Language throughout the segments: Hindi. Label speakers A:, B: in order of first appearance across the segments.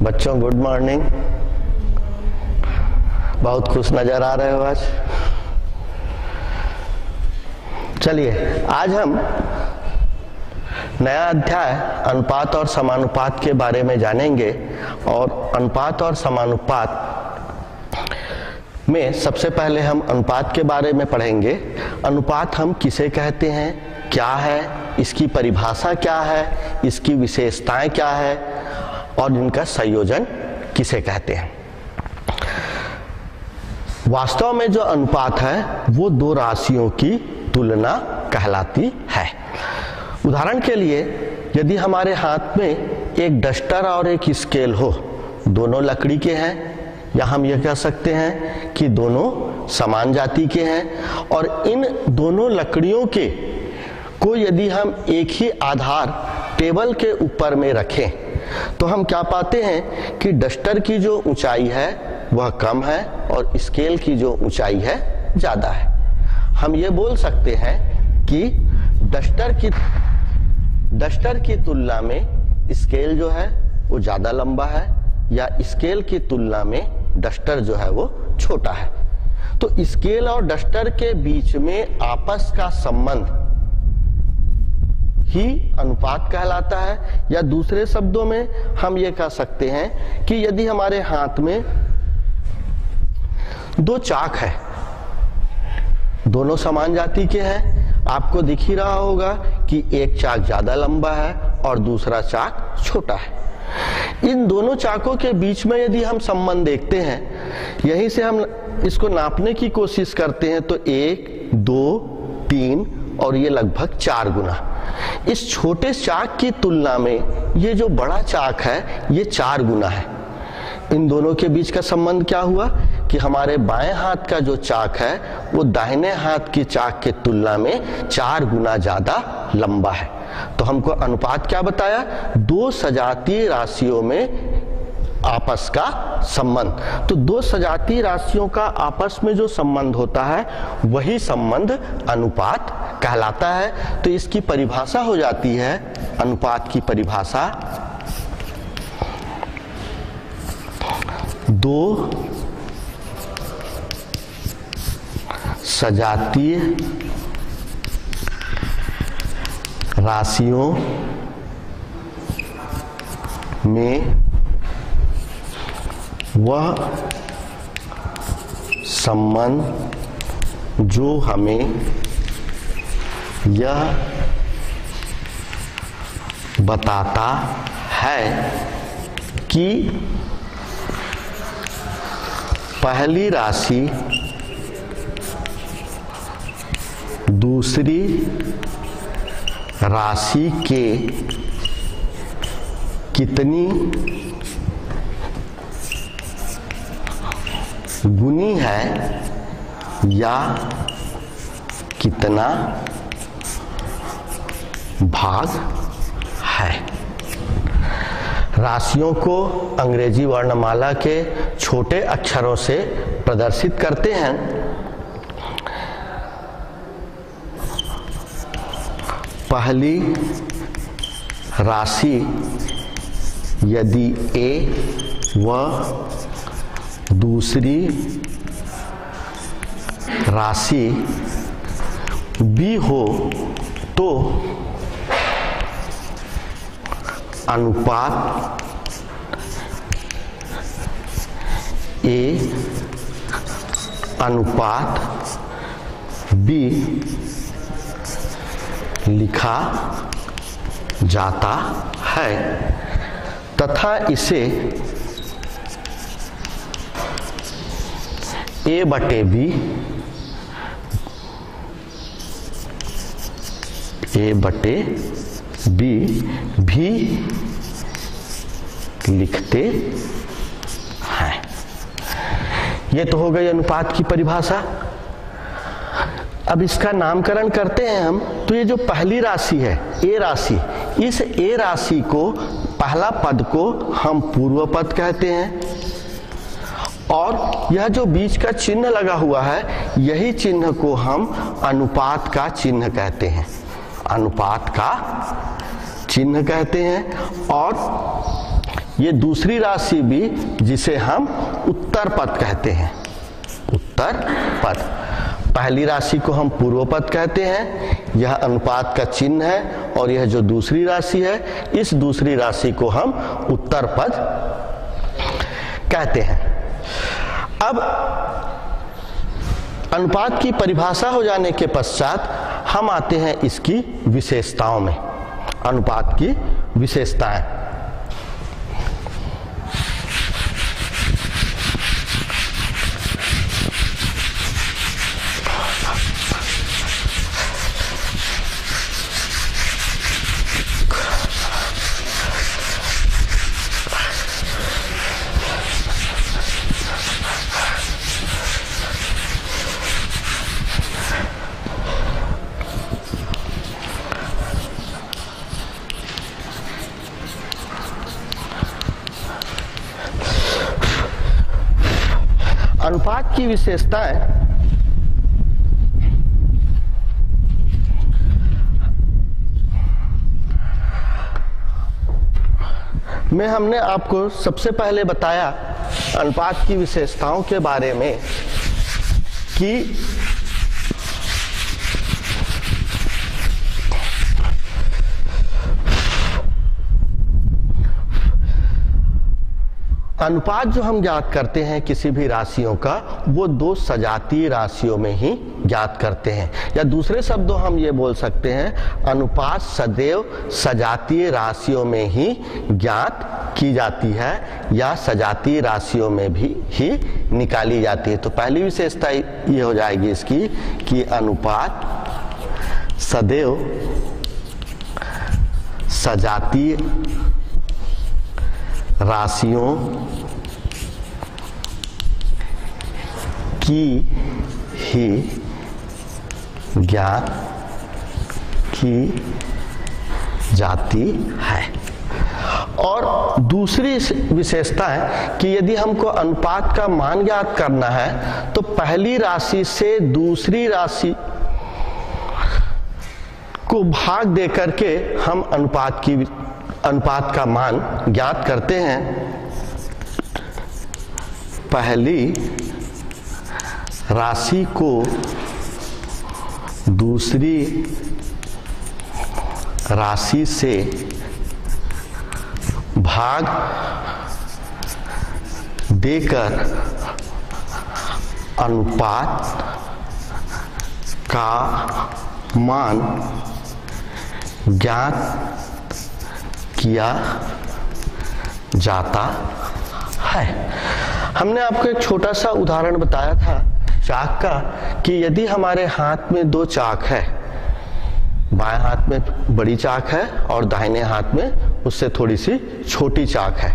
A: बच्चों गुड मॉर्निंग। बहुत खुश नजर आ रहे हो आज। चलिए आज हम नया अध्याय अनुपात और समानुपात के बारे में जानेंगे। और अनुपात और समानुपात में सबसे पहले हम अनुपात के बारे में पढ़ेंगे। अनुपात हम किसे कहते हैं, क्या है, इसकी परिभाषा क्या है, इसकी विशेषताएं क्या है और इनका संयोजन किसे कहते हैं। वास्तव में जो अनुपात है वो दो राशियों की तुलना कहलाती है। उदाहरण के लिए यदि हमारे हाथ में एक डस्टर और एक स्केल हो, दोनों लकड़ी के हैं, या हम यह कह सकते हैं कि दोनों समान जाति के हैं, और इन दोनों लकड़ियों के को यदि हम एक ही आधार टेबल के ऊपर में रखें तो हम क्या पाते हैं कि डस्टर की जो ऊंचाई है वह कम है और स्केल की जो ऊंचाई है ज्यादा है। हम ये बोल सकते हैं कि डस्टर की तुलना में स्केल जो है वो ज्यादा लंबा है, या स्केल की तुलना में डस्टर जो है वो छोटा है। तो स्केल और डस्टर के बीच में आपस का संबंध ही अनुपात कहलाता है। या दूसरे शब्दों में हम ये कह सकते हैं कि यदि हमारे हाथ में दो चाक है, दोनों समान जाति के हैं, आपको दिख ही रहा होगा कि एक चाक ज्यादा लंबा है और दूसरा चाक छोटा है। इन दोनों चाकों के बीच में यदि हम संबंध देखते हैं, यहीं से हम इसको नापने की कोशिश करते हैं, तो 1, 2, 3 और ये लगभग 4 गुना। इस छोटे चाक की तुलना में ये जो बड़ा चाक है ये 4 गुना है। इन दोनों के बीच का संबंध क्या हुआ कि हमारे बाएं हाथ का जो चाक है वो दाहिने हाथ की चाक की तुलना में 4 गुना ज्यादा लंबा है। तो हमको अनुपात क्या बताया? दो सजातीय राशियों में आपस का संबंध। तो दो सजातीय राशियों का आपस में जो संबंध होता है वही संबंध अनुपात कहलाता है। तो इसकी परिभाषा हो जाती है, अनुपात की परिभाषा, दो सजातीय राशियों में वह संबंध जो हमें यह बताता है कि पहली राशि दूसरी राशि के कितनी गुनी है या कितना भाग है। राशियों को अंग्रेजी वर्णमाला के छोटे अक्षरों से प्रदर्शित करते हैं। पहली राशि यदि A व दूसरी राशि B हो तो अनुपात A अनुपात B लिखा जाता है तथा इसे A बटे B भी लिखते हैं। ये तो हो गई अनुपात की परिभाषा। अब इसका नामकरण करते हैं हम। तो ये जो पहली राशि है ए राशि, इस ए राशि को पहला पद को हम पूर्व पद कहते हैं, और यह जो बीच का चिन्ह लगा हुआ है यही चिन्ह को हम अनुपात का चिन्ह कहते हैं, अनुपात का चिन्ह कहते हैं। और ये दूसरी राशि भी, जिसे हम उत्तर पद कहते हैं, उत्तर पद। पहली राशि को हम पूर्व पद कहते हैं, यह अनुपात का चिन्ह है, और यह जो दूसरी राशि है, इस दूसरी राशि को हम उत्तर पद कहते हैं। अब अनुपात की परिभाषा हो जाने के पश्चात हम आते हैं इसकी विशेषताओं में। अनुपात की विशेषताएं, अनुपात की विशेषताएं में हमने आपको सबसे पहले बताया अनुपात की विशेषताओं के बारे में कि अनुपात जो हम ज्ञात करते हैं किसी भी राशियों का, वो दो सजातीय राशियों में ही ज्ञात करते हैं, या दूसरे शब्दों हम ये बोल सकते हैं अनुपात सदैव सजातीय राशियों में ही ज्ञात की जाती है, या सजातीय राशियों में भी ही निकाली जाती है। तो पहली विशेषता ये हो जाएगी इसकी कि अनुपात सदैव सजातीय राशियों की ही ज्ञात की जाती है। और दूसरी विशेषता है कि यदि हमको अनुपात का मान ज्ञात करना है तो पहली राशि से दूसरी राशि को भाग दे करके हम अनुपात का मान ज्ञात करते हैं। पहली राशि को दूसरी राशि से भाग देकर अनुपात का मान ज्ञात किया जाता है। हमने आपको एक छोटा सा उदाहरण बताया था चाक का, कि यदि हमारे हाथ में दो चाक है, बाएं हाथ में बड़ी चाक है और दाहिने हाथ में उससे थोड़ी सी छोटी चाक है।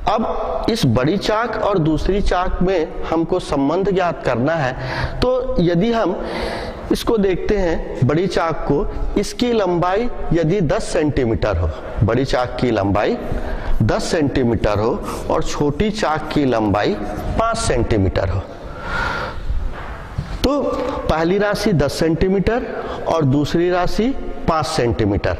A: अब इस बड़ी चाक और दूसरी चाक में हमको संबंध ज्ञात करना है, तो यदि हम इसको देखते हैं बड़ी चाक को, इसकी लंबाई यदि 10 सेंटीमीटर हो, बड़ी चाक की लंबाई 10 सेंटीमीटर हो और छोटी चाक की लंबाई 5 सेंटीमीटर हो, तो पहली राशि 10 सेंटीमीटर और दूसरी राशि 5 सेंटीमीटर।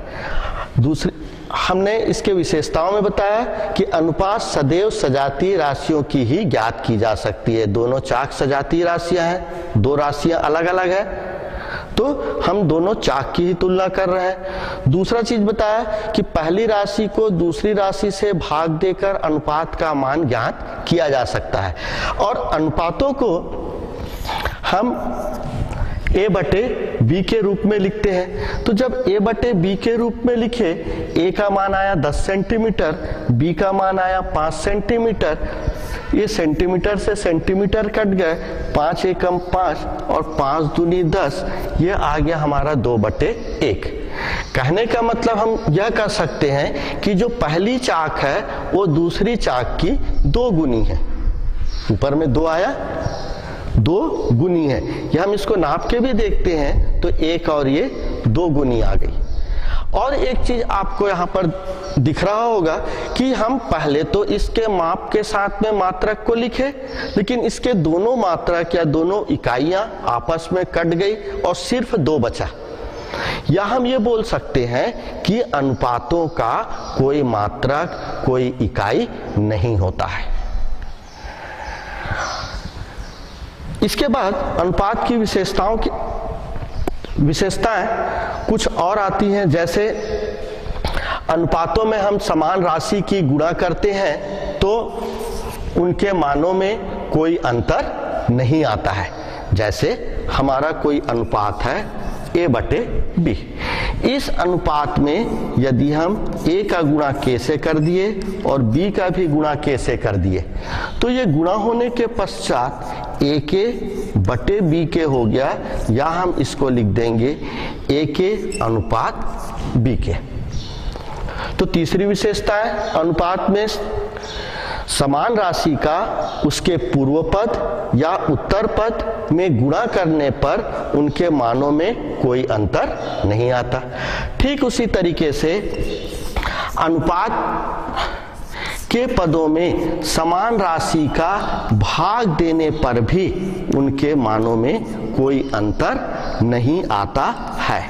A: दूसरी हमने इसके विशेषताओं में बताया कि अनुपात सदैव सजातीय राशियों की ही ज्ञात की जा सकती है। दोनों चाक सजातीय राशियां हैं, दो राशियां अलग अलग है, तो हम दोनों चाक की ही तुलना कर रहे हैं। दूसरा चीज बताया कि पहली राशि को दूसरी राशि से भाग देकर अनुपात का मान ज्ञात किया जा सकता है। और अनुपातों को हम a बटे b के रूप में लिखते हैं। तो जब a बटे b के रूप में लिखे, a का मान आया 10 सेंटीमीटर, b का मान आया 5 सेंटीमीटर, ये सेंटीमीटर से सेंटीमीटर कट गए, 5 एकम 5 और 5 दूनी 10, ये आ गया हमारा 2/1। कहने का मतलब हम यह कह सकते हैं कि जो पहली चाक है वो दूसरी चाक की 2 गुनी है। ऊपर में 2 आया, 2 गुनी है। या हम इसको नाप के भी देखते हैं तो 1 और ये 2 गुनी आ गई। और एक चीज आपको यहाँ पर दिख रहा होगा कि हम पहले तो इसके माप के साथ में मात्रक को लिखे, लेकिन इसके दोनों मात्रक या दोनों इकाइयां आपस में कट गई और सिर्फ 2 बचा। या हम ये बोल सकते हैं कि अनुपातों का कोई मात्रक, कोई इकाई नहीं होता है। इसके बाद अनुपात की विशेषताएं कुछ और आती हैं, जैसे अनुपातों में हम समान राशि की गुणा करते हैं तो उनके मानों में कोई अंतर नहीं आता है। जैसे हमारा कोई अनुपात है A/B, इस अनुपात में यदि हम A का गुणा K से कर दिए और B का भी गुणा K से कर दिए तो ये गुणा होने के पश्चात AK/B हो गया, या हम इसको लिख देंगे AK/BK। तो तीसरी विशेषता है, अनुपात में समान राशि का उसके पूर्व पद या उत्तर पद में गुणा करने पर उनके मानों में कोई अंतर नहीं आता। ठीक उसी तरीके से अनुपात के पदों में समान राशि का भाग देने पर भी उनके मानों में कोई अंतर नहीं आता है।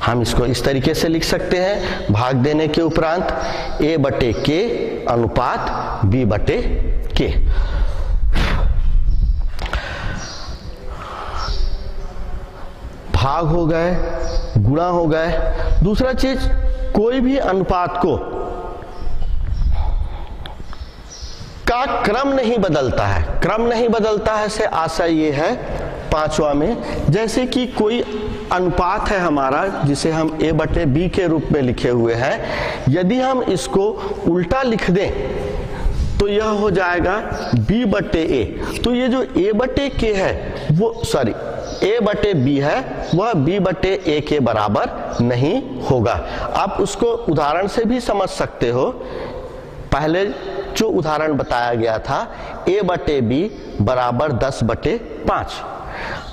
A: हम इसको इस तरीके से लिख सकते हैं, भाग देने के उपरांत A/K अनुपात B/K। भाग हो गए, गुणा हो गए। दूसरा चीज, कोई भी अनुपात का क्रम नहीं बदलता है। क्रम नहीं बदलता है से आशय ये है पांचवा में, जैसे कि कोई अनुपात है हमारा जिसे हम A/B के रूप में लिखे हुए हैं, यदि हम इसको उल्टा लिख दें तो यह हो जाएगा B/A। तो ये जो A/K है वो A/B है, वह B/A के बराबर नहीं होगा। आप उसको उदाहरण से भी समझ सकते हो। पहले जो उदाहरण बताया गया था A/B बराबर 10/5,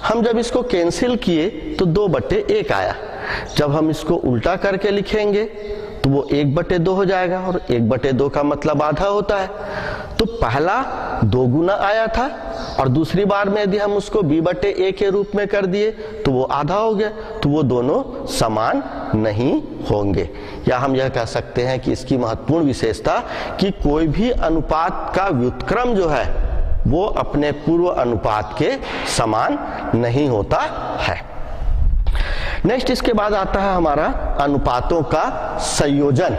A: हम जब इसको कैंसिल किए तो 2/1 आया। जब हम इसको उल्टा करके लिखेंगे तो वो 1/2 हो जाएगा, और 1/2 का मतलब आधा होता है। तो पहला 2 गुना आया था और दूसरी बार में यदि हम उसको B/A के रूप में कर दिए तो वो आधा हो गया। तो वो दोनों समान नहीं होंगे। या हम यह कह सकते हैं कि इसकी महत्वपूर्ण विशेषता कि कोई भी अनुपात का व्युत्क्रम जो है वो अपने पूर्व अनुपात के समान नहीं होता है। नेक्स्ट इसके बाद आता है हमारा अनुपातों का संयोजन।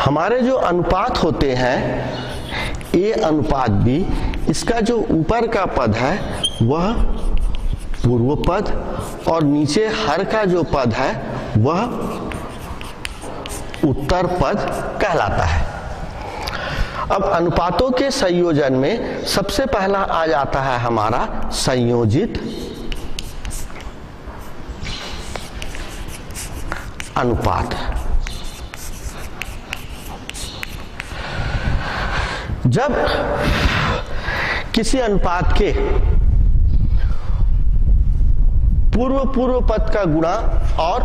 A: हमारे जो अनुपात होते हैं A/B, इसका जो ऊपर का पद है वह पूर्व पद और नीचे हर का जो पद है वह उत्तर पद कहलाता है। अब अनुपातों के संयोजन में सबसे पहला आ जाता है हमारा संयोजित अनुपात। जब किसी अनुपात के पूर्व पद का गुणा और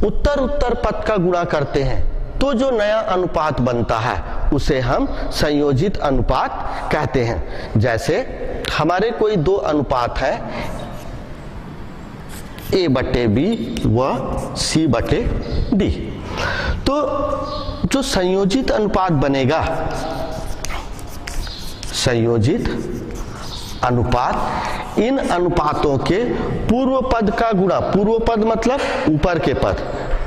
A: उत्तर पद का गुणा करते हैं तो जो नया अनुपात बनता है उसे हम संयोजित अनुपात कहते हैं। जैसे हमारे कोई 2 अनुपात है A/B व C/D, तो जो संयोजित अनुपात बनेगा, संयोजित अनुपात इन अनुपातों के पूर्व पद का गुणा, पूर्व पद मतलब ऊपर के पद,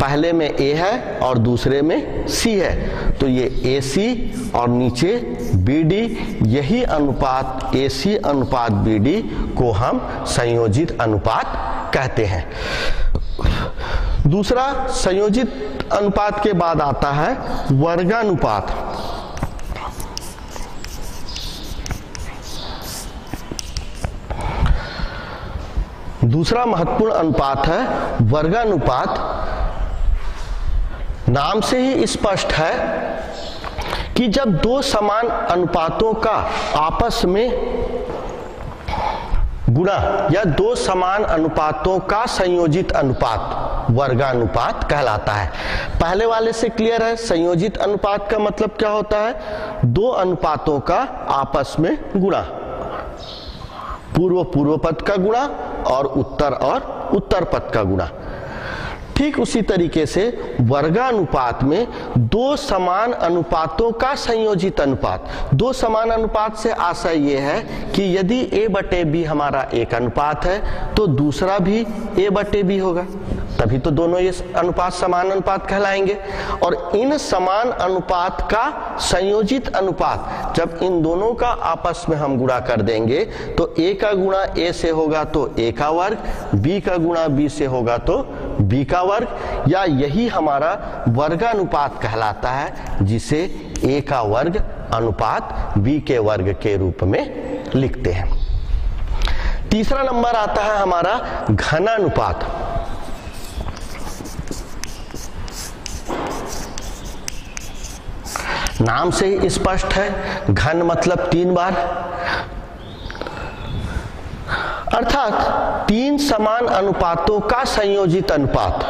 A: पहले में ए है और दूसरे में सी है, तो ये AC और नीचे BD, यही अनुपात AC अनुपात BD को हम संयोजित अनुपात कहते हैं। दूसरा संयोजित अनुपात के बाद आता है वर्गानुपात। दूसरा महत्वपूर्ण अनुपात है वर्गानुपात। नाम से ही स्पष्ट है कि जब दो समान अनुपातों का आपस में गुणा या दो समान अनुपातों का संयोजित अनुपात वर्गानुपात कहलाता है। पहले वाले से क्लियर है, संयोजित अनुपात का मतलब क्या होता है? दो अनुपातों का आपस में गुणा, पूर्व पद का गुणा और उत्तर पद का गुणा। ठीक उसी तरीके से वर्गानुपात में दो समान अनुपातों का संयोजित अनुपात। दो समान अनुपात से आशय ये है कि यदि A/B हमारा एक अनुपात है तो दूसरा भी A/B होगा, तभी तो दोनों ये अनुपात समान अनुपात कहलाएंगे। और इन समान अनुपात का संयोजित अनुपात, जब इन दोनों का आपस में हम गुणा कर देंगे तो A का गुणा A से होगा तो A का वर्ग, B का गुणा B से होगा तो B का वर्ग, या यही हमारा वर्गानुपात कहलाता है, जिसे A का वर्ग अनुपात B के वर्ग के रूप में लिखते हैं। तीसरा नंबर आता है हमारा घनानुपात। नाम से ही स्पष्ट है, घन मतलब 3 बार, अर्थात 3 समान अनुपातों का संयोजित अनुपात।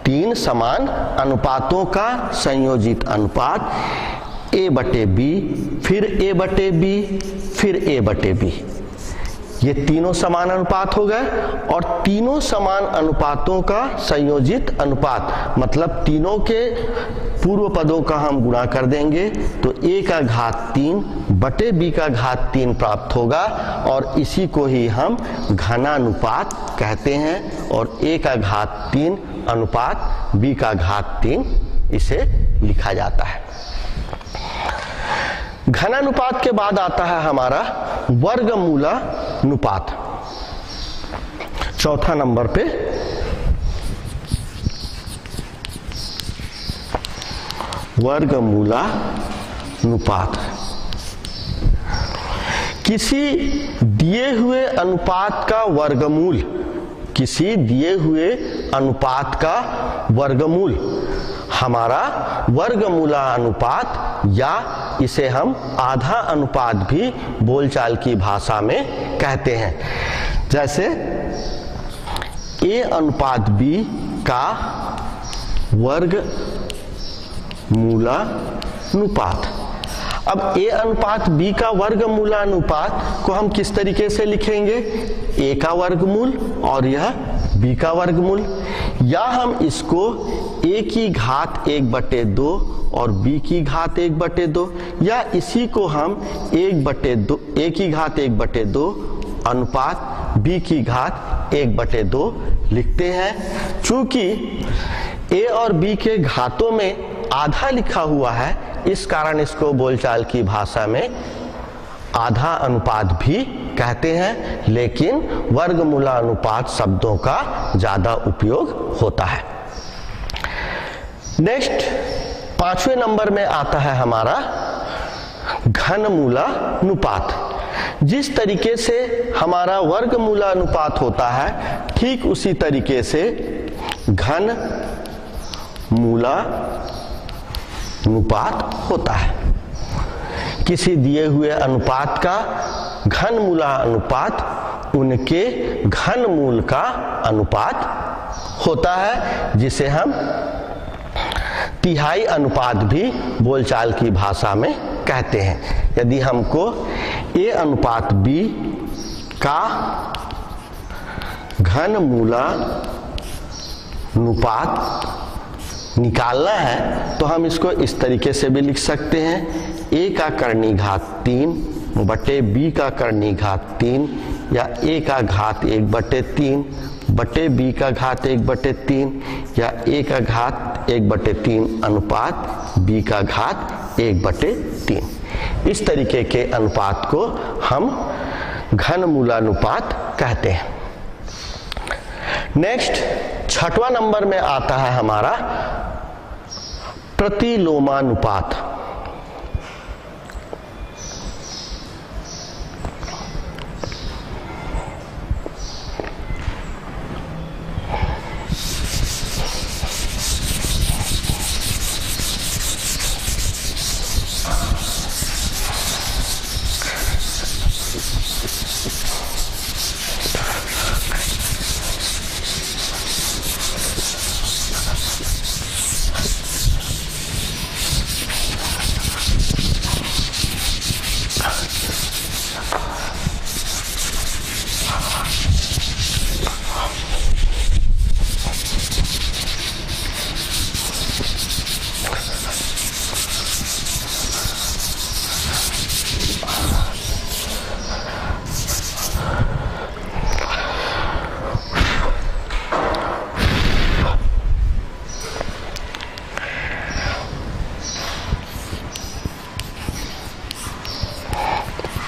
A: 3 समान अनुपातों का संयोजित अनुपात A/B, फिर A/B, फिर A/B, ये तीनों समान अनुपात हो गए। और तीनों समान अनुपातों का संयोजित अनुपात मतलब तीनों के पूर्व पदों का हम गुणा कर देंगे तो A का घात 3 बटे B का घात 3 प्राप्त होगा, और इसी को ही हम घनानुपात कहते हैं। और A का घात 3 अनुपात B का घात 3 इसे लिखा जाता है। घनानुपात के बाद आता है हमारा वर्गमूलानुपात। चौथा नंबर पे वर्गमूलानुपात। किसी दिए हुए अनुपात का वर्गमूल, किसी दिए हुए अनुपात का वर्गमूल हमारा वर्गमूलानुपात, या इसे हम आधा अनुपात भी बोलचाल की भाषा में कहते हैं। जैसे A अनुपात B का वर्गमूलानुपात। अब A अनुपात B का वर्गमूलानुपात को हम किस तरीके से लिखेंगे? A का वर्गमूल और यह B का वर्गमूल, या हम इसको A की घात 1/2 और B की घात 1/2, या इसी को हम 1/2 A की घात 1/2 अनुपात B की घात 1/2 लिखते हैं। चूंकि A और B के घातों में आधा लिखा हुआ है, इस कारण इसको बोलचाल की भाषा में आधा अनुपात भी कहते हैं, लेकिन वर्गमूलानुपात शब्दों का ज्यादा उपयोग होता है। नेक्स्ट 5वें नंबर में आता है हमारा घनमूलानुपात। जिस तरीके से हमारा वर्गमूलानुपात होता है, ठीक उसी तरीके से घनमूलानुपात होता है। किसी दिए हुए अनुपात का घनमूलानुपात उनके घनमूल का अनुपात होता है, जिसे हम तिहाई अनुपात भी बोलचाल की भाषा में कहते हैं। यदि हमको A अनुपात B का घनमूलानुपात निकालना है तो हम इसको इस तरीके से भी लिख सकते हैं। A का करनी घात 3 बटे B का करनी घात 3 या a का घात 1/3 बटे b का घात 1/3 या a का घात 1/3 अनुपात b का घात 1/3। इस तरीके के अनुपात को हम घनमूलानुपात कहते हैं। नेक्स्ट 6वां नंबर में आता है हमारा प्रतिलोमानुपात।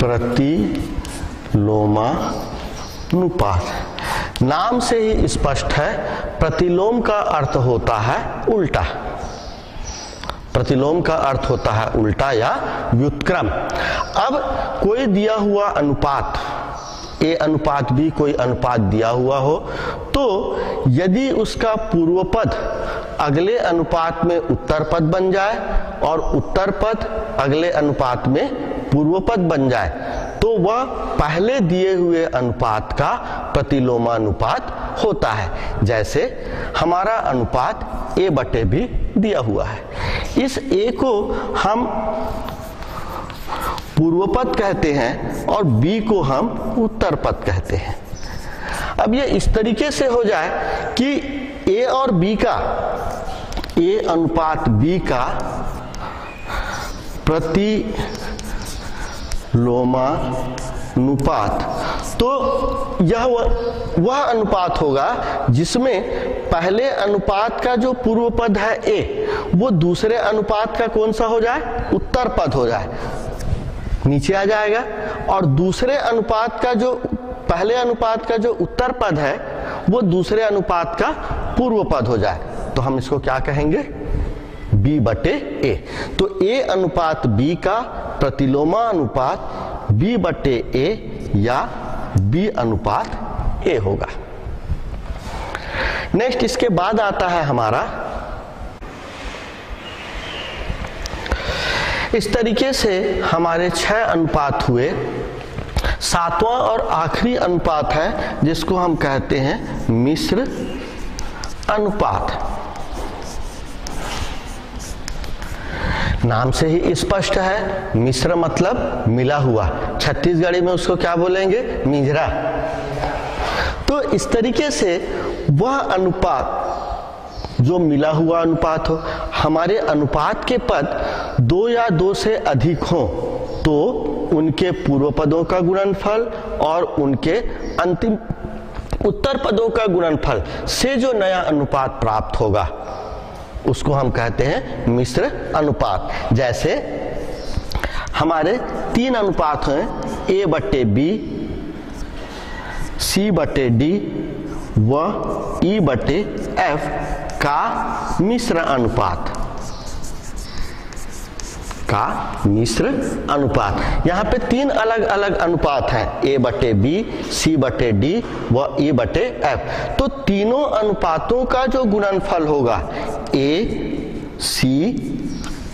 A: प्रतिलोमानुपात नाम से ही स्पष्ट है, प्रतिलोम का अर्थ होता है उल्टा। प्रतिलोम का अर्थ होता है उल्टा या व्युत्क्रम। अब कोई दिया हुआ अनुपात ए अनुपात बी कोई अनुपात दिया हुआ हो, तो यदि उसका पूर्व पद अगले अनुपात में उत्तर पद बन जाए और उत्तर पद अगले अनुपात में पूर्व पद बन जाए, तो वह पहले दिए हुए अनुपात का प्रतिलोमानुपात होता है। जैसे हमारा अनुपात a/b दिया हुआ है, इस a को हम पूर्व पद कहते हैं और b को हम उत्तर पद कहते हैं। अब ये इस तरीके से हो जाए कि a और b का a अनुपात b का प्रतिलोमानुपात, तो यह वह अनुपात होगा जिसमें पहले अनुपात का जो पूर्व पद है a, वो दूसरे अनुपात का कौन सा हो जाए, उत्तर पद हो जाए, नीचे आ जाएगा, और दूसरे अनुपात का जो पहले अनुपात का जो उत्तर पद है वो दूसरे अनुपात का पूर्व पद हो जाए। तो हम इसको क्या कहेंगे, b/a। तो a अनुपात b का प्रतिलोमानुपात b/a या b अनुपात a होगा। नेक्स्ट इसके बाद आता है हमारा, इस तरीके से हमारे 6 अनुपात हुए। 7वां और आखिरी अनुपात है जिसको हम कहते हैं मिश्र अनुपात। नाम से ही स्पष्ट है, मिश्र मतलब मिला हुआ, छत्तीसगढ़ी में उसको क्या बोलेंगे, मिंजरा। तो इस तरीके से वह अनुपात जो मिला हुआ अनुपात हो, हमारे अनुपात के पद 2 या 2 से अधिक हो, तो उनके पूर्व पदों का गुणनफल और उनके अंतिम उत्तर पदों का गुणनफल से जो नया अनुपात प्राप्त होगा उसको हम कहते हैं मिश्र अनुपात। जैसे हमारे 3 अनुपात हैं, a/b, c/d व e/f का मिश्र अनुपात यहाँ पे 3 अलग अलग अनुपात हैं, a/b, c/d व e/f। तो तीनों अनुपातों का जो गुणनफल होगा a, c,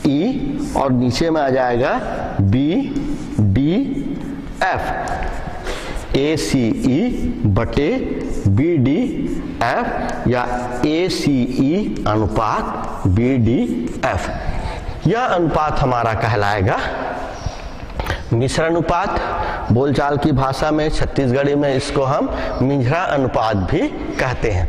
A: e और नीचे में आ जाएगा b, d, f, ACE/BDF या ACE अनुपात BDF, यह अनुपात हमारा कहलाएगा मिश्र अनुपात। बोलचाल की भाषा में छत्तीसगढ़ी में इसको हम मिंजरा अनुपात भी कहते हैं।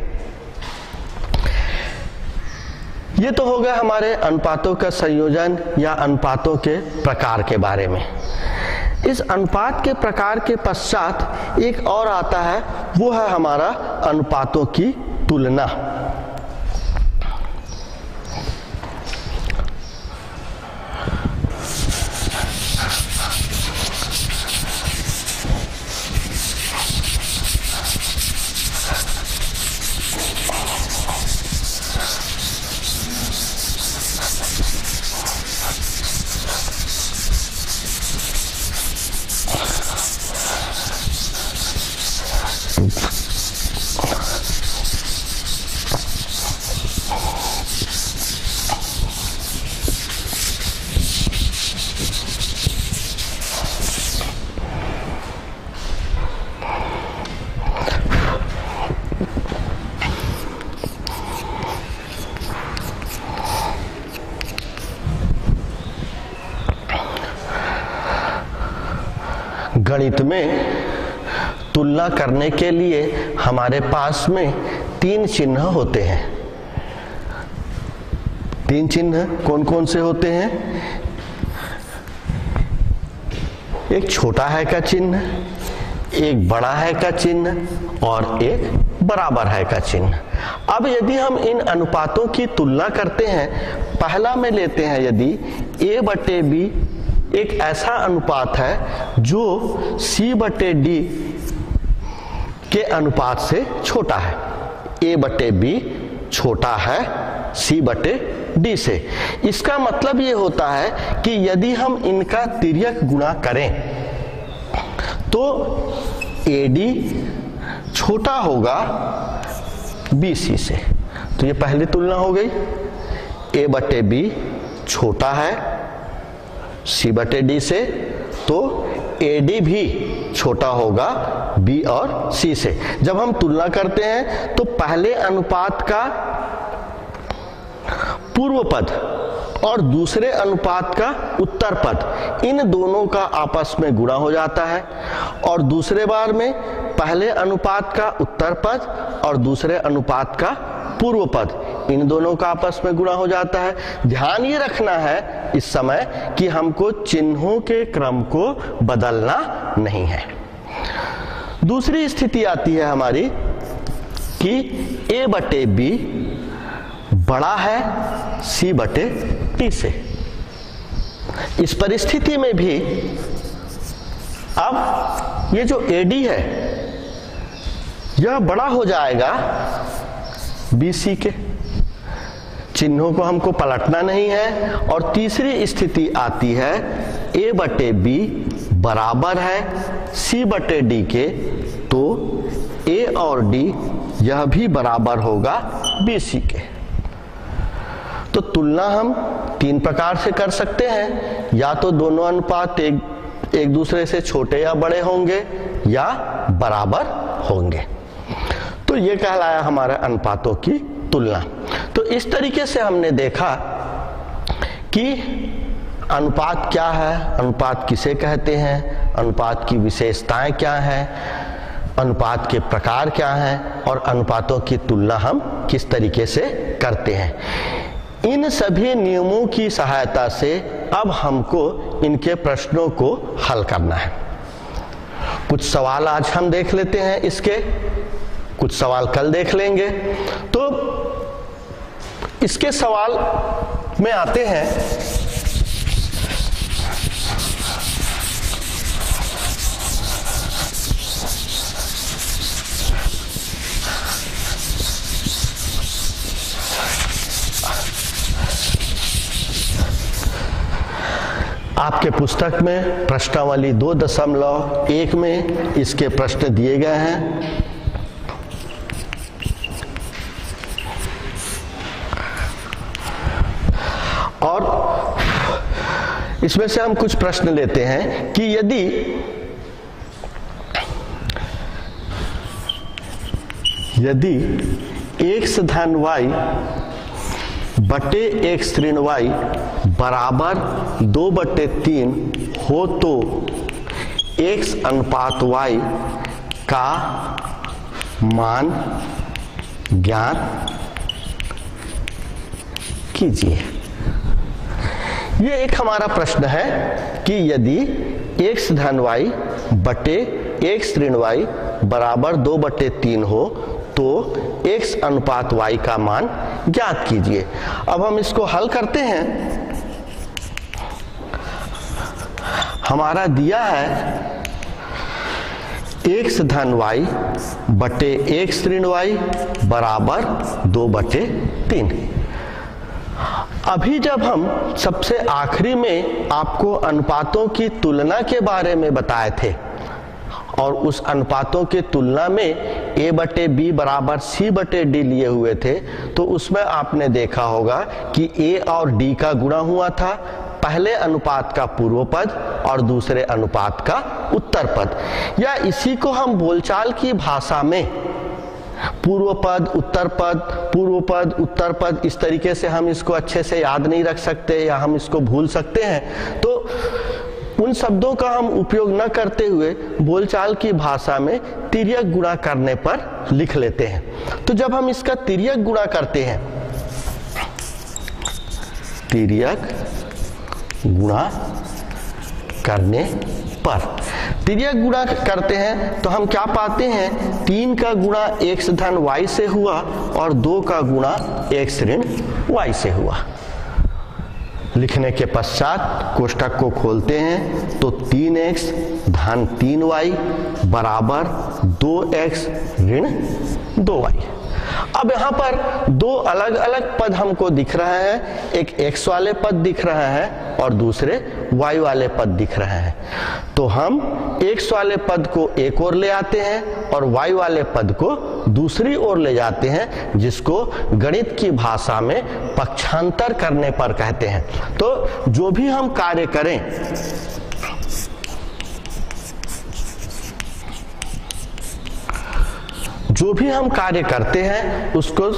A: ये तो हो गया हमारे अनुपातों का संयोजन या अनुपातों के प्रकार के बारे में। इस अनुपात के प्रकार के पश्चात एक और आता है, वो है हमारा अनुपातों की तुलना। गणित में तुलना करने के लिए हमारे पास में 3 चिन्ह होते हैं। 3 चिन्ह कौन कौन से होते हैं? एक छोटा है का चिन्ह, एक बड़ा है का चिन्ह और एक बराबर है का चिन्ह। अब यदि हम इन अनुपातों की तुलना करते हैं, पहला में लेते हैं यदि a/b एक ऐसा अनुपात है जो c/d के अनुपात से छोटा है। a/b छोटा है c/d से। इसका मतलब ये होता है कि यदि हम इनका तिर्यक गुणा करें तो AD छोटा होगा BC से। तो ये पहली तुलना हो गई। a/b छोटा है c/d से, तो AD भी छोटा होगा B और C से। जब हम तुलना करते हैं तो पहले अनुपात का पूर्व पद और दूसरे अनुपात का उत्तर पद, इन दोनों का आपस में गुणा हो जाता है, और दूसरे बार में पहले अनुपात का उत्तर पद और दूसरे अनुपात का पूर्व पद, इन दोनों का आपस में गुणा हो जाता है। ध्यान ये रखना है इस समय कि हमको चिन्हों के क्रम को बदलना नहीं है। दूसरी स्थिति आती है हमारी कि a/b बड़ा है c/d से। इस परिस्थिति में भी अब ये जो AD है यह बड़ा हो जाएगा BC के। चिन्हों को हमको पलटना नहीं है। और तीसरी स्थिति आती है a/b बराबर है c/d के, तो A और D यह भी बराबर होगा BC के। तो तुलना हम 3 प्रकार से कर सकते हैं, या तो दोनों अनुपात एक दूसरे से छोटे या बड़े होंगे या बराबर होंगे। तो ये कहलाया हमारे अनुपातों की तुलना। तो इस तरीके से हमने देखा कि अनुपात क्या है, अनुपात किसे कहते हैं, अनुपात की विशेषताएं क्या हैं, अनुपात के प्रकार क्या हैं और अनुपातों की तुलना हम किस तरीके से करते हैं। इन सभी नियमों की सहायता से अब हमको इनके प्रश्नों को हल करना है। कुछ सवाल आज हम देख लेते हैं, इसके कुछ सवाल कल देख लेंगे। तो इसके सवाल में आते हैं। आपके पुस्तक में प्रश्नावली 2.1 में इसके प्रश्न दिए गए हैं। और इसमें से हम कुछ प्रश्न लेते हैं कि यदि x धन y बटे x ऋण y बराबर 2/3 हो तो x अनुपात y का मान ज्ञात कीजिए। ये एक हमारा प्रश्न है कि यदि x धन y बटे x ऋण y बराबर 2/3 हो तो x अनुपात y का मान ज्ञात कीजिए। अब हम इसको हल करते हैं। हमारा दिया है x धन y बटे x ऋण y बराबर 2/3। अभी जब हम सबसे आखिरी में आपको अनुपातों की तुलना के बारे में बताए थे और उस अनुपातों के तुलना में a बटे b बराबर c बटे d लिए हुए थे, तो उसमें आपने देखा होगा कि a और d का गुणा हुआ था, पहले अनुपात का पूर्व पद और दूसरे अनुपात का उत्तर पद, या इसी को हम बोलचाल की भाषा में पूर्व पद उत्तर पद, पूर्व पद उत्तर पद, इस तरीके से हम इसको अच्छे से याद नहीं रख सकते या हम इसको भूल सकते हैं। तो उन शब्दों का हम उपयोग न करते हुए बोलचाल की भाषा में तिर्यक गुणा करने पर लिख लेते हैं। तो जब हम इसका तिर्यक गुणा करते हैं, तिर्यक गुणा करने पर तिर्यक गुणा करते हैं तो हम क्या पाते हैं, 3 का गुणा x धन y से हुआ और 2 का गुणा x ऋण y से हुआ। लिखने के पश्चात कोष्ठक को खोलते हैं तो 3x धन 3y बराबर 2x ऋण 2y। अब यहाँ पर दो अलग अलग पद हमको दिख रहे हैं, एक x वाले पद दिख रहा है और दूसरे y वाले पद दिख रहे हैं। तो हम x वाले पद को एक ओर ले आते हैं और y वाले पद को दूसरी ओर ले जाते हैं, जिसको गणित की भाषा में पक्षांतर करने पर कहते हैं। तो जो भी हम कार्य करें, जो भी हम कार्य करते हैं उसको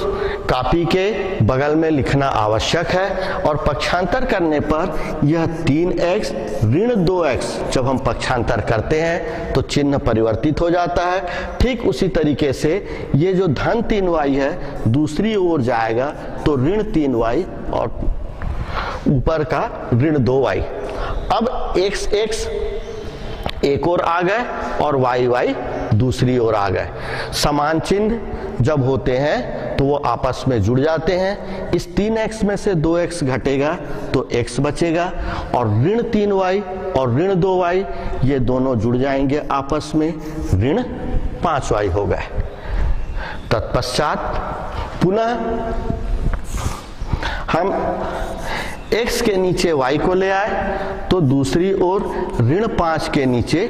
A: कॉपी के बगल में लिखना आवश्यक है। और पक्षांतर करने पर यह 3x ऋण 2x जब हम पक्षांतर करते हैं तो चिन्ह परिवर्तित हो जाता है। ठीक उसी तरीके से ये जो धन 3y है दूसरी ओर जाएगा तो ऋण 3y और ऊपर का ऋण 2y। अब x एक ओर आ गए और y दूसरी ओर आ गए। समान चिन्ह जब होते हैं तो वो आपस में जुड़ जाते हैं। इस 3x में से 2x घटेगा तो x बचेगा और ऋण 3y और ऋण 2y ये दोनों जुड़ जाएंगे आपस में, ऋण 5y हो गए। तत्पश्चात पुनः हम x के नीचे y को ले आए तो दूसरी ओर ऋण 5 के नीचे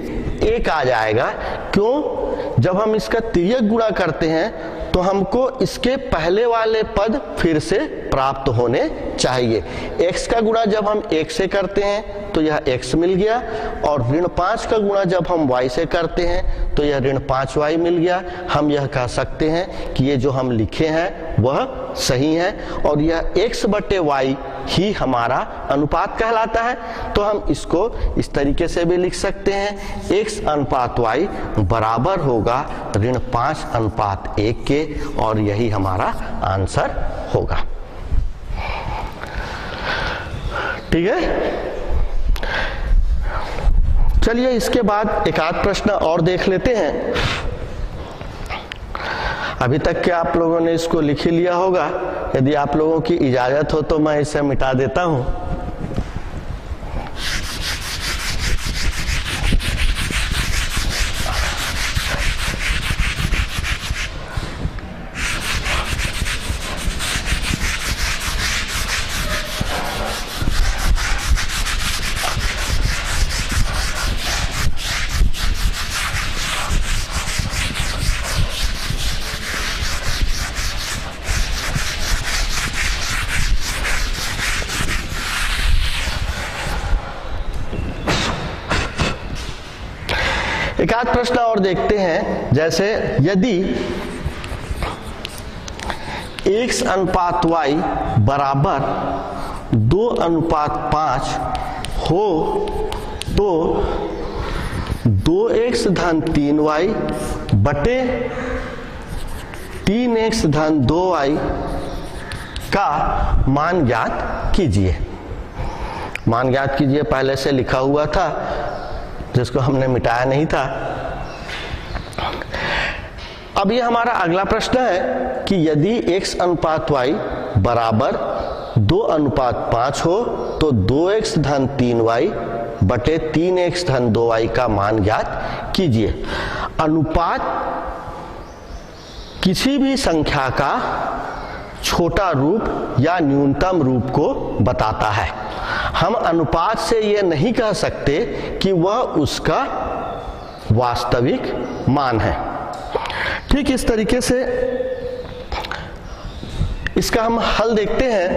A: 1 आ जाएगा। क्यों? जब हम इसका तिर्यक गुणा करते हैं तो हमको इसके पहले वाले पद फिर से प्राप्त होने चाहिए। x का गुणा जब हम 1 से करते हैं तो यह x मिल गया और ऋण 5 का गुणा जब हम y से करते हैं तो यह ऋण 5y मिल गया। हम यह कह सकते हैं कि ये जो हम लिखे हैं वह सही है और यह x बटे y ही हमारा अनुपात कहलाता है। तो हम इसको इस तरीके से भी लिख सकते हैं, x अनुपात y बराबर होगा ऋण 5 अनुपात 1 के, और यही हमारा आंसर होगा। ठीक है, चलिए इसके बाद एक आध प्रश्न और देख लेते हैं। अभी तक के आप लोगों ने इसको लिख ही लिया होगा। यदि आप लोगों की इजाजत हो तो मैं इसे मिटा देता हूं। एक आध प्रश्न और देखते हैं। जैसे यदि x अनुपात y बराबर 2 अनुपात 5 हो तो 2x धन 3y बटे 3x धन 2y का मान ज्ञात कीजिए। मान ज्ञात कीजिए पहले से लिखा हुआ था। जिसको हमने मिटाया नहीं था। अब ये हमारा अगला प्रश्न है कि यदि x अनुपात y बराबर 2:5 हो तो 2x धन 3y बटे 3x धन 2y का मान ज्ञात कीजिए। अनुपात किसी भी संख्या का छोटा रूप या न्यूनतम रूप को बताता है। हम अनुपात से यह नहीं कह सकते कि वह उसका वास्तविक मान है। ठीक इस तरीके से इसका हम हल देखते हैं।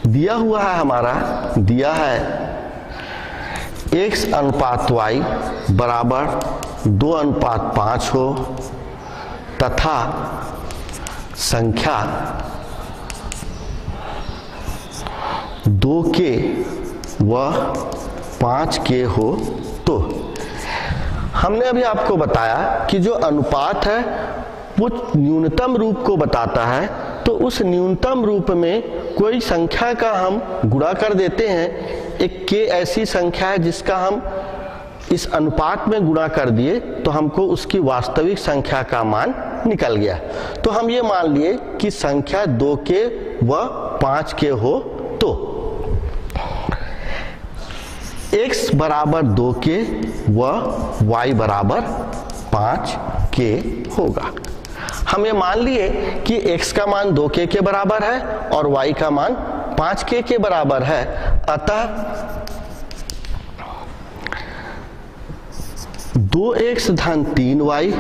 A: दिया हुआ है हमारा, दिया है x अनुपात y बराबर 2:5 हो तथा संख्या 2 के व 5 के हो तो हमने अभी आपको बताया कि जो अनुपात है वो न्यूनतम रूप को बताता है, तो उस न्यूनतम रूप में कोई संख्या का हम गुणा कर देते हैं। एक k ऐसी संख्या है जिसका हम इस अनुपात में गुणा कर दिए तो हमको उसकी वास्तविक संख्या का मान निकल गया। तो हम ये मान लिए कि संख्या 2 के व 5 के हो तो x बराबर 2 के व y बराबर 5 के होगा। हम ये मान लिए कि x का मान 2 के बराबर है और y का मान 5 के बराबर है। अतः 2x धन 3y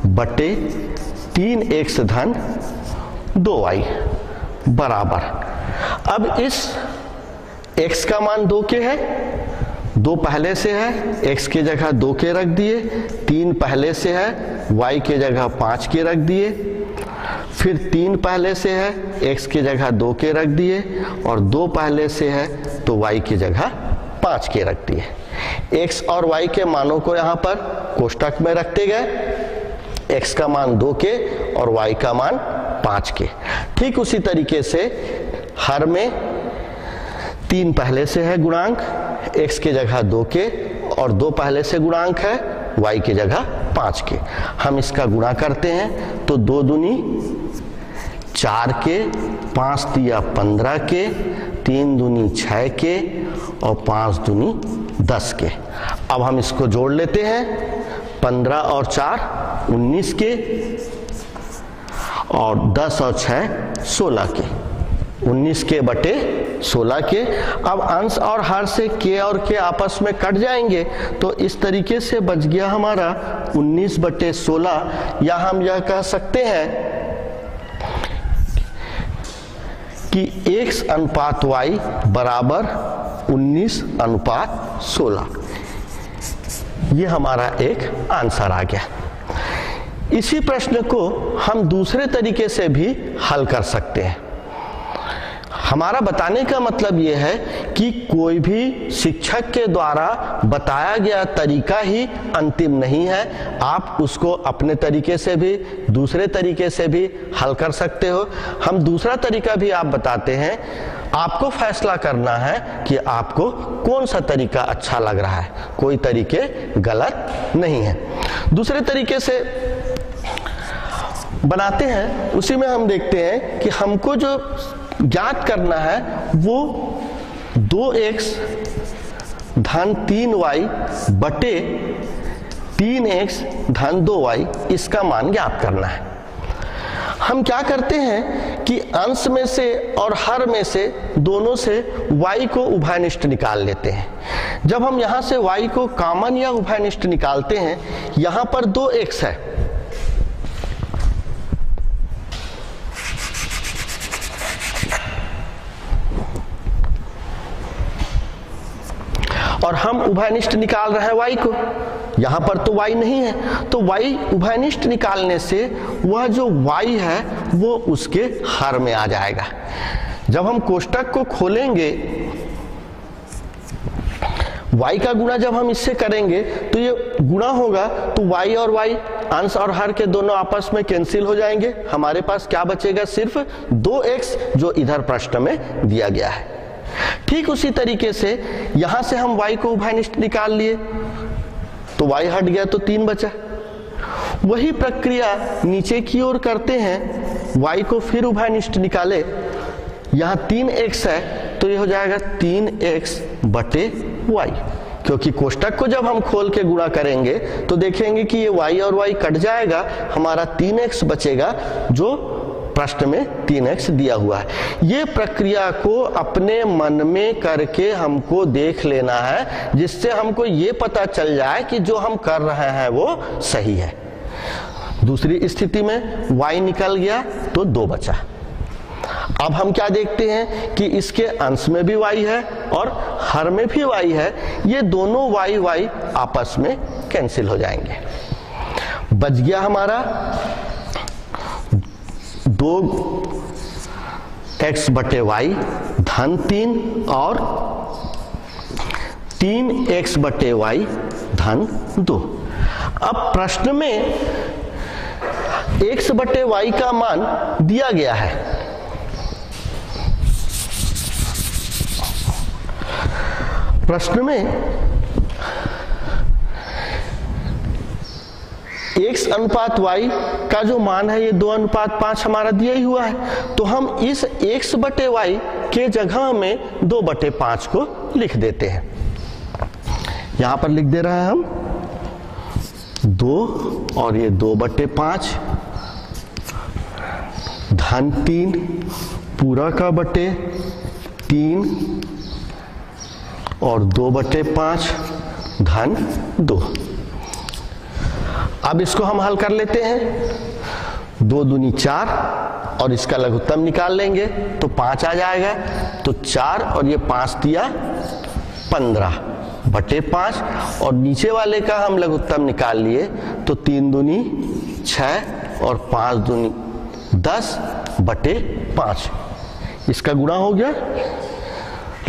A: बटे 3x धन 2y बराबर, अब इस x का मान 2 के है, 2 पहले से है, x के जगह 2 के रख दिए, 3 पहले से है, y के जगह 5 के रख दिए, फिर 3 पहले से है, x के जगह 2 के रख दिए और 2 पहले से है तो y की जगह 5 के रख दिए। x और y के मानों को यहाँ पर कोष्टक में रखते गए, x का मान 2 के और y का मान 5 के। ठीक उसी तरीके से हर में 3 पहले से है गुणांक, x के जगह 2 के और 2 पहले से गुणांक है, y की जगह 5 के। हम इसका गुणा करते हैं तो 2 दूनी 4 के, 5 तिया 15 के, 3 दूनी 6 के और 5 दूनी 10 के। अब हम इसको जोड़ लेते हैं, 15 और 4 19 के और 10 और 6 16 के, 19 के बटे 16 के। अब अंश और हर से के और के आपस में कट जाएंगे तो इस तरीके से बच गया हमारा 19 बटे 16। या हम यह कह सकते हैं कि x अनुपात y बराबर 19 अनुपात 16। ये हमारा एक आंसर आ गया। इसी प्रश्न को हम दूसरे तरीके से भी हल कर सकते हैं। हमारा बताने का मतलब यह है कि कोई भी शिक्षक के द्वारा बताया गया तरीका ही अंतिम नहीं है। आप उसको अपने तरीके से भी दूसरे तरीके से भी हल कर सकते हो। हम दूसरा तरीका भी आप बताते हैं, आपको फैसला करना है कि आपको कौन सा तरीका अच्छा लग रहा है। कोई तरीके गलत नहीं है। दूसरे तरीके से बनाते हैं, उसी में हम देखते हैं कि हमको जो ज्ञात करना है वो 2x धन 3y बटे 3x धन 2y, इसका मान ज्ञात करना है। हम क्या करते हैं कि अंश में से और हर में से दोनों से y को उभयनिष्ठ निकाल लेते हैं। जब हम यहां से y को कॉमन या उभयनिष्ठ निकालते हैं, यहां पर 2x है, और हम उभयनिष्ठ निकाल रहे हैं y को। यहां पर तो y नहीं है, तो y उभयनिष्ठ निकालने से वह जो y है वो उसके हर में आ जाएगा। जब हम कोष्टक को खोलेंगे y का गुणा जब हम इससे करेंगे तो ये गुणा होगा तो y और y अंश और हर के दोनों आपस में कैंसिल हो जाएंगे। हमारे पास क्या बचेगा? सिर्फ 2x जो इधर प्रश्न में दिया गया है। ठीक उसी तरीके से यहां से हम y को उभयनिष्ठ निकाल लिए तो y हट गया तो 3 बचा। वही प्रक्रिया नीचे की ओर करते हैं, y को फिर उभयनिष्ठ निकाले, यहां 3x है तो ये हो जाएगा 3x बटे y, क्योंकि कोष्टक को जब हम खोल के गुणा करेंगे तो देखेंगे कि ये y और y कट जाएगा, हमारा 3x बचेगा जो प्रश्न में 3x दिया हुआ है। ये प्रक्रिया को अपने मन में करके हमको देख लेना है, जिससे हमको ये पता चल जाए कि जो हम कर रहे हैं वो सही है। दूसरी स्थिति में y निकल गया तो 2 बचा। अब हम क्या देखते हैं कि इसके अंश में भी y है और हर में भी y है, ये दोनों y आपस में कैंसिल हो जाएंगे। बच गया हमारा 2x बटे y धन 3 और 3x बटे y धन 2। अब प्रश्न में x बटे y का मान दिया गया है। प्रश्न में x अनुपात y का जो मान है ये 2:5 हमारा दिया ही हुआ है, तो हम इस x बटे y के जगह में 2/5 को लिख देते हैं। यहां पर लिख दे रहे हैं हम 2 और ये 2/5 धन 3 पूरा का बटे 3 और 2/5 धन 2। अब इसको हम हल कर लेते हैं। 2 दूनी 4 और इसका लघुत्तम निकाल लेंगे तो 5 आ जाएगा, तो 4 और ये 5 दिया 15/5 और नीचे वाले का हम लघुत्तम निकाल लिए तो 3 दूनी 6 और 5 दूनी 10/5। इसका गुणा हो गया,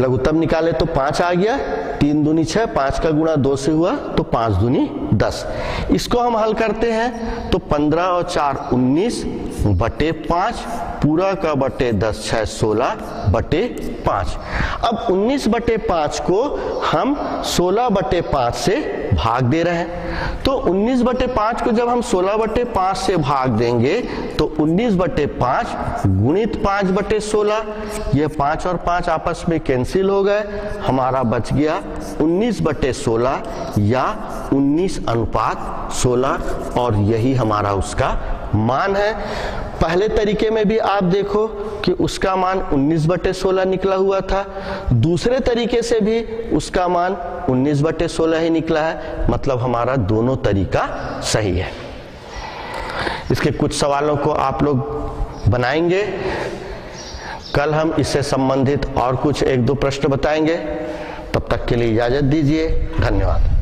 A: लघुत्तम निकाले तो 5 आ गया, 3 दूनी 6, 5 का गुणा 2 से हुआ तो 5 दूनी 10। इसको हम हल करते हैं तो 15 और 4 19/5 पूरा का बटे 10 6 16/5। अब 19/5 को हम 16/5 से भाग दे रहे हैं, तो 19/5 को जब हम 16/5 से भाग देंगे तो 19/5 गुणित 5/16, ये 5 और 5 आपस में कैंसिल हो गए, हमारा बच गया 19/16 या 19:16 और यही हमारा उसका मान है। पहले तरीके में भी आप देखो कि उसका मान 19/16 निकला हुआ था, दूसरे तरीके से भी उसका मान 19/16 ही निकला है, मतलब हमारा दोनों तरीका सही है। इसके कुछ सवालों को आप लोग बनाएंगे, कल हम इससे संबंधित और कुछ 1-2 प्रश्न बताएंगे। तब तक के लिए इजाजत दीजिए, धन्यवाद।